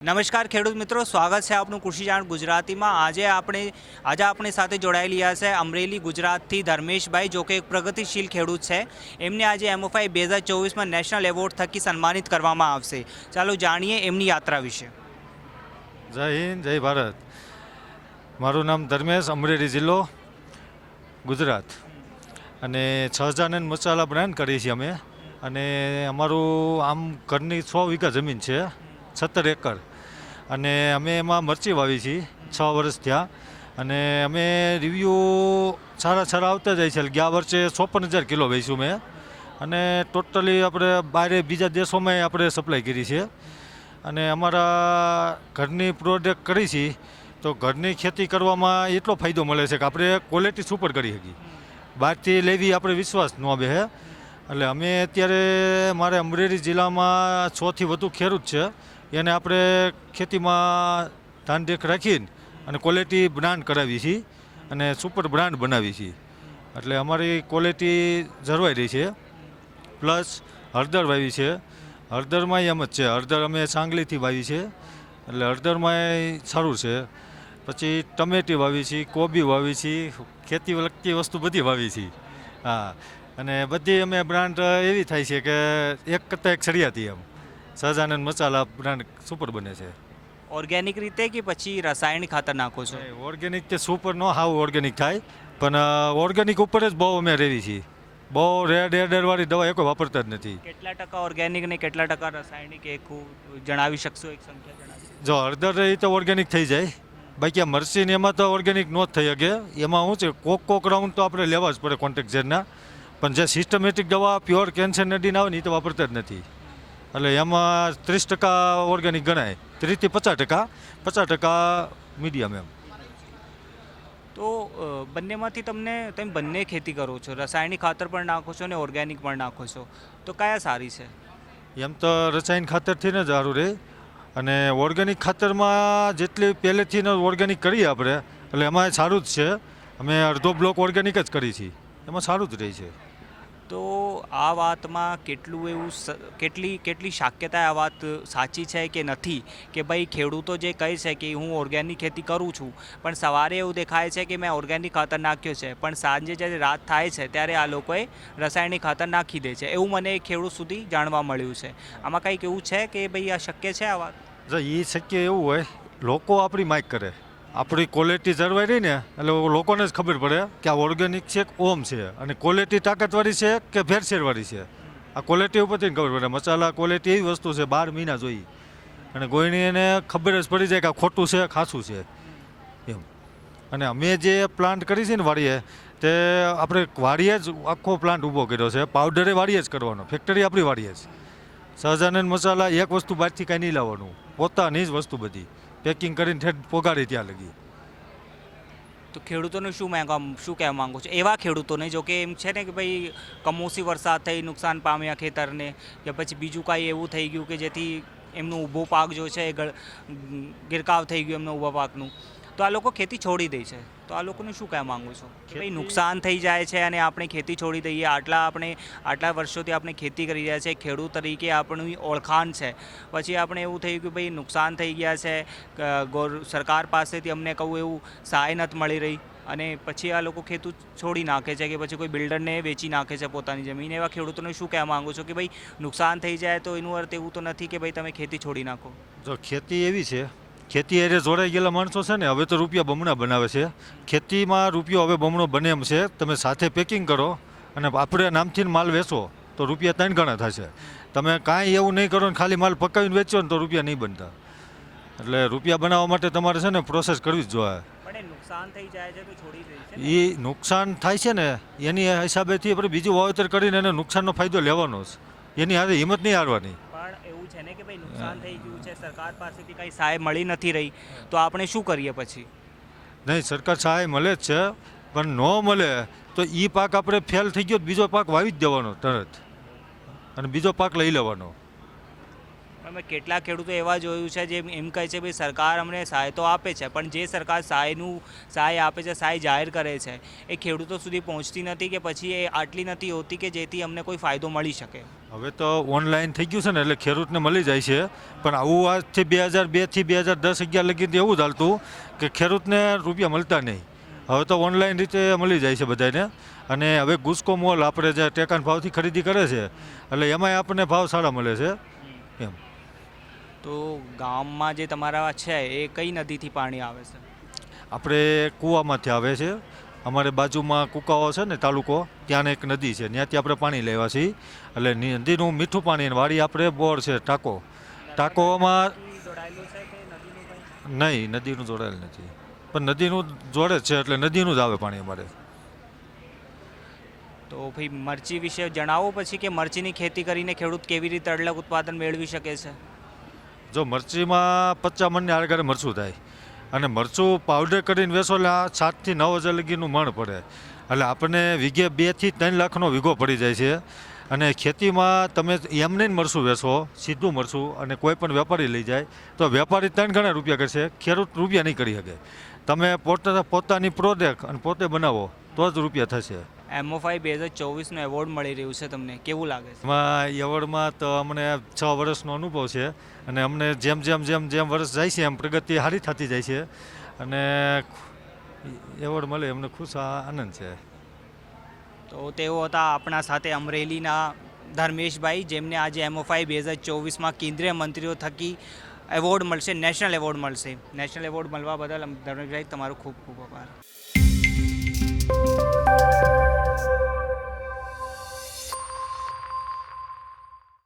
નમસ્કાર ખેડૂત મિત્રો, સ્વાગત છે આપનું કૃષિ જાણ ગુજરાતીમાં। આજે આપણી સાથે જોડાઈ રહ્યા છે અમરેલી ગુજરાતથી ધર્મેશભાઈ, જો કે એક પ્રગતિશીલ ખેડૂત છે। એમને આજે MFI 2024માં નેશનલ એવોર્ડ થકી સન્માનિત કરવામાં આવશે। ચાલો જાણીએ એમની યાત્રા વિશે। જય હિન્દ, જય ભારત। મારું નામ ધર્મેશ, અમરેલી જિલ્લો ગુજરાત, અને 6000 મસાલા બ્રાન્ડ કરીએ છીએ અમે। અને અમારું આમ ઘરની 100 વીઘા જમીન છે, 17 એકર, અને અમે એમાં મરચી વાવી છીએ 6 વર્ષ થયા। અને અમે રિવ્યૂ સારા આવતા જાય છે। ગયા વર્ષે 54,000 કિલો વેચ્યું મેં, અને ટોટલી આપણે બહાર બીજા દેશોમાં આપણે સપ્લાય કરી છે। અને અમારા ઘરની પ્રોડક્ટ કરી છે, તો ઘરની ખેતી કરવામાં એટલો ફાયદો મળે છે કે આપણે ક્વોલિટી સુપર કરી શકીએ। બહારથી લેવી આપણે વિશ્વાસ ન આવે હે। એટલે અમે અત્યારે મારે અમરેલી જિલ્લામાં 100થી વધુ ખેડૂત છે, એને આપણે ખેતીમાં ધ્યાન દેખ રાખીને અને ક્વોલિટી બ્રાન્ડ કરાવી છીએ અને સુપર બ્રાન્ડ બનાવી છીએ। એટલે અમારી ક્વોલિટી જળવાઈ રહી છે। પ્લસ હળદર વાવી છે, હળદરમાં એમ જ છે, હળદર અમે સાંગલીથી વાવી છે, એટલે હળદરમાં સારું છે। પછી ટમેટી વાવી છીએ, કોબી વાવી છીએ, ખેતી લગતી વસ્તુ બધી વાવી છીએ। હા, અને બધી અમે બ્રાન્ડ એવી થાય છે કે એક કરતાં એક સળિયાતી એમ સહજાનંદ મસાલા બ્રાન્ડ સુપર બને છે। ઓર્ગેનિક રીતે કે પછી રાસાયણિક ખાતર નાખો છો? ઓર્ગેનિક તે સુપર નો હાવ ઓર્ગેનિક થાય, પણ ઓર્ગેનિક ઉપર જ બહુ અમે રેવી છીએ। બહુ રેડવાળી દવા એક વાપરતા જ નથી। કેટલા ટકા ઓર્ગેનિક ને કેટલા ટકા રાસાયણિક એક જણાવી શકશો? એક સંખ્યા જણાવી? જો હળદર એ તો ઓર્ગેનિક થઈ જાય, બાકી આ મરચી ને એમાં તો ઓર્ગેનિક ન જ થઈ શકે। એમાં શું છે, કોક રાઉન્ડ તો આપણે લેવા જ પડે કોન્ટેક્ટ ઝેરના, પણ જે સિસ્ટમેટિક દવા પ્યોર કેન્સર નડીને આવે ને એ તો વાપરતા જ નથી। એટલે એમાં 30% ઓર્ગેનિક ગણાય, 30થી 50%, 50% મીડિયમ એમ। તો બંનેમાંથી તમે બંને ખેતી કરો છો, રાસાયણિક ખાતર પણ નાખો છો અને ઓર્ગેનિક પણ નાખો છો, તો કયા સારી છે? એમ તો રસાયણ ખાતરથી ને જ સારું રહે, અને ઓર્ગેનિક ખાતરમાં જેટલી પહેલેથી ઓર્ગેનિક કરીએ આપણે, એટલે એમાં સારું જ છે। અમે અડધો બ્લોક ઓર્ગેનિક જ કરી છીએ, એમાં સારું જ રહે છે। તો આ વાતમાં કેટલી શક્યતા આ વાત સાચી છે કે નથી, કે ભાઈ ખેડૂતો જે કહે છે કે હું ઓર્ગેનિક ખેતી કરું છું, પણ સવારે એવું દેખાય છે કે મેં ઓર્ગેનિક ખાતર નાખ્યો છે, પણ સાંજે જ્યારે રાત થાય છે ત્યારે આ લોકોએ રાસાયણિક ખાતર નાખી દે છે, એવું મને ખેડૂત સુધી જાણવા મળ્યું છે। આમાં કંઈક એવું છે કે ભાઈ આ શક્ય છે આ વાત? જો એ શક્ય એવું હોય, લોકો આપણી માઇક કરે, આપણી ક્વોલિટી જળવાઈ રહી ને, એટલે લોકોને જ ખબર પડે કે આ ઓર્ગેનિક છે કે ઓમ છે, અને ક્વોલિટી તાકાતવાળી છે કે ભેળસેળવાળી છે। આ ક્વોલિટી ઉપરથી ખબર પડે। મસાલા ક્વોલિટી એવી વસ્તુ છે 12 મહિના જોઈ, અને કોઈને એને ખબર જ પડી જાય કે આ ખોટું છે ખાસું છે એમ। અને અમે જે પ્લાન્ટ કરી છે ને વાડીએ, તે આપણે વાડીએ જ આખો પ્લાન્ટ ઊભો કર્યો છે। પાવડરે વાડીએ જ કરવાનો, ફેક્ટરી આપણી વાડીએ જ। સહજાનંદ મસાલા એક વસ્તુ બહારથી કાંઈ નહીં લાવવાનું, પોતાની જ વસ્તુ બધી પેકિંગ કરીને ઠેઠ પોગાડી ત્યાં લગી। તો ખેડૂતોને શું કહેવા માંગો છો, એવા ખેડૂતોને જો કે એમ છે ને કે ભાઈ કમોસમી વરસાદ થઈ નુકસાન પામ્યા ખેતરને, કે પછી બીજું કાંઈ એવું થઈ ગયું કે જેથી એમનો ઊભો પાક જો છે એ ગિરકાવ થઈ ગયું એમનો ઊભા પાકનું, તો આ લોકો ખેતી છોડી દે છે, તો આ લોકોને શું કહેવા માંગો છો કે ભાઈ નુકસાન થઈ જાય છે અને આપણે ખેતી છોડી દઈએ? આટલા વર્ષોથી આપણે ખેતી કરી રહ્યા છે, ખેડૂત તરીકે આપણી ઓળખાણ છે, પછી આપણે એવું થયું કે ભાઈ નુકસાન થઈ ગયા છે, સરકાર પાસેથી અમને કહું એવું સહાય નથી મળી રહી, અને પછી આ લોકો ખેતી છોડી નાખે છે, કે પછી કોઈ બિલ્ડરને વેચી નાખે છે પોતાની જમીન। એવા ખેડૂતોને શું કહેવા માંગો છો કે ભાઈ નુકસાન થઈ જાય તો એનું અર્થ એવું તો નથી કે ભાઈ તમે ખેતી છોડી નાખો? જો ખેતી એવી છે, ખેતી એ જોડાઈ ગયેલા માણસો છે ને, હવે તો રૂપિયા બમણા બનાવે છે। ખેતીમાં રૂપિયો હવે બમણો બને એમ છે, તમે સાથે પેકિંગ કરો અને આપણે નામથી માલ વેચો તો રૂપિયા 3 ગણા થશે। તમે કાંઈ એવું નહીં કરો ને ખાલી માલ પકાવીને વેચો ને તો રૂપિયા નહીં બનતા। એટલે રૂપિયા બનાવવા માટે તમારે છે ને પ્રોસેસ કરવી જ જોઈએ। પણ નુકસાન થઈ જાય છે તો છોડી દે છે? એ નુકસાન થાય છે ને, એની હિસાબેથી આપણે બીજું વાવેતર કરીને એને નુકસાનનો ફાયદો લેવાનો જ, એની હારે હિંમત નહીં હારવાની। પણ એવું છે ને કે ભાઈ નુકસાન થઈ ગયું છે, સરકાર પાસેથી કંઈ સહાય મળી નથી રહી, તો આપણે શું કરીએ પછી? નહીં, સરકાર સહાય મળે જ છે, પણ ન મળે તો એ પાક આપણે ફેલ થઈ ગયો બીજો પાક વાવી જ દેવાનો તરત, અને બીજો પાક લઈ લેવાનો। પણ મેં કેટલાક ખેડૂતો એવા જોયું છે જે એમ કહે છે ભાઈ સરકાર અમને સહાય તો આપે છે, પણ જે સરકાર સહાય આપે છે, સહાય જાહેર કરે છે, એ ખેડૂતો સુધી પહોંચતી નથી કે પછી એ આટલી નથી હોતી કે જેથી અમને કોઈ ફાયદો મળી શકે. હવે તો ઓનલાઈન થઈ ગયું છે ને એટલે ખેડૂતને મળી જાય છે, પણ આવું આજથી 2002થી 2010-11 લગી એવું ચાલતું કે ખેડૂતને રૂપિયા મળતા નહીં. હવે તો ઓનલાઈન રીતે મળી જાય છે બધાને, અને હવે ગુસ્કો મોલ આપણે જે ટેકાના ભાવથી ખરીદી કરે છે એટલે એમાંય આપણને ભાવ સારા મળે છે એમ. તો ગામમાં જે તમારા છે એ કઈ નદીથી પાણી આવે છે? આપણે કૂવામાંથી આવે છે. અમારે બાજુમાં કુકાઓ છે ને તાલુકો, ત્યાં એક નદી છે, ત્યાંથી આપણે પાણી લેવા છીએ. એટલે નદીનું મીઠું પાણી, વાડી આપણે બોર છે, ટાંકોમાં નહીં, નદીનું જોડાયેલ નથી, પણ નદીનું જોડે જ છે એટલે નદીનું જ આવે પાણી અમારે. તો ભાઈ મરચી વિશે જણાવો પછી કે મરચીની ખેતી કરીને ખેડૂત કેવી રીતે અઢળક ઉત્પાદન મેળવી શકે છે? જો મરચીમાં 50 મણની આડગાળે મરચું થાય, અને મરચું પાવડર કરીને વેચો એટલે આ 7થી 9 હજાર લગીનું મણ પડે, એટલે આપણને વીઘે 2 થી 3 લાખનો વીઘો પડી જાય છે. અને ખેતીમાં તમે એમને જ મરચું વેચો, સીધું મરચું, અને કોઈ પણ વેપારી લઈ જાય તો વેપારી 3 ગણા રૂપિયા કરશે, ખેડૂત રૂપિયા નહીં કરી શકે. તમે પોતાની પ્રોડક્ટ અને પોતે બનાવો તો જ રૂપિયા થશે. MOFI 2024નો એવોર્ડ મળી રહ્યું છે, તમને કેવું લાગે છે? એમાં એવોર્ડમાં તો અમને 6 વર્ષનો અનુભવ છે, અને અમને જેમ વર્ષ જાય છે એમ પ્રગતિ સારી થતી જાય છે, અને એવોર્ડ મળે અમને ખુશ આનંદ છે. તો તેઓ હતા આપણા સાથે અમરેલીના ધર્મેશભાઈ, જેમને આજે MOFI 2024માં કેન્દ્રીય મંત્રીઓ થકી એવોર્ડ મળશે, નેશનલ એવોર્ડ મળશે. નેશનલ એવોર્ડ મળવા બદલ ધર્મેશભાઈ તમારો ખૂબ ખૂબ